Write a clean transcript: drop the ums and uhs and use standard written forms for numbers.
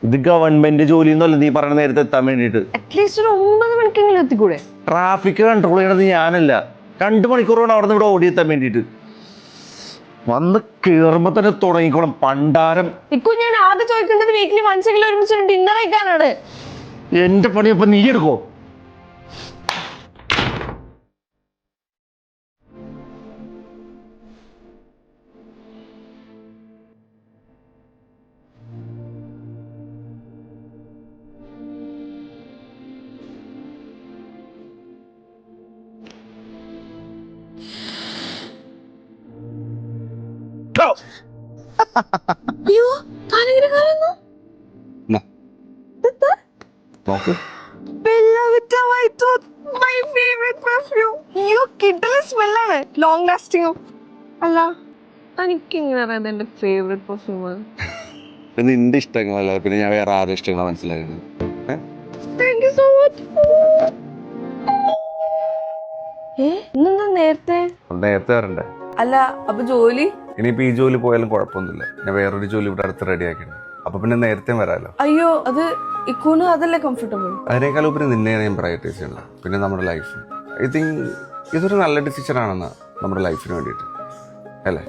ഇത് ഗവൺമെന്റ് ജോലി എന്നല്ല നീ പറഞ്ഞ നേരത്തെ എത്താൻ വേണ്ടിട്ട്. അറ്റ്ലീസ്റ്റ് ഒരു 9 മണിക്കെങ്കിലും എത്തിക്കൂടെ? ട്രാഫിക് കൺട്രോൾ ചെയ്യണത് ഞാനല്ല, 2 മണിക്കൂർ വേണം അവിടെ നിന്ന് ഇവിടെ ഓടിയെത്താൻ വേണ്ടിട്ട്. വന്ന് കേറുമ്പോ തന്നെ തുടങ്ങിക്കോളും പണ്ടാരം. ഇക്കു ഞാൻ ആദ്യം ചോദിക്കേണ്ടത് വീക്കിലി വൺസെങ്കിലും ഒരുമിച്ച് ഡിന്നർ കഴിക്കാനാണ്. എന്റെ പണിയപ്പൊ നീ എടുക്കോ? അയ്യോ താനെങ്ങനെ കാണുന്നു? നോക്ക്. Long lasting. അല്ല എനിക്കിങ്ങനെ അറിയാം എന്റെ ഫേവറേറ്റ് പെർഫ്യൂമാണ്. നിന്റെ ഇഷ്ടങ്ങളല്ല, പിന്നെ ഞാൻ വേറെ ആരുടെ ഇഷ്ടങ്ങളാണ് മനസ്സിലായത്. Thank you so much. നേരത്തെ നേരത്തെ വരണ്ടേ? അല്ല അപ്പൊ ജോലി? ഇനിയിപ്പോ ഈ ജോലി പോയാലും കുഴപ്പമൊന്നുമില്ല, ഞാൻ വേറൊരു ജോലി ഇവിടെ അടുത്ത് റെഡി ആക്കിയിട്ടുണ്ട്. അപ്പൊ പിന്നെ നേരത്തെ വരാലോ. അയ്യോ അത് ഇക്കൂന് അതല്ലേ കംഫർട്ടബിൾ? അതിനേക്കാൾ ഉപരി നിന്നെയാണ് ഞാൻ പ്രയോറിറ്റൈസ് ചെയ്യണം. പിന്നെ നമ്മുടെ ലൈഫ്, ഐ തിങ്ക് ഇതൊരു നല്ല ഡിസിഷൻ ആണെന്ന് നമ്മുടെ ലൈഫിന് വേണ്ടിയിട്ട്, അല്ലേ?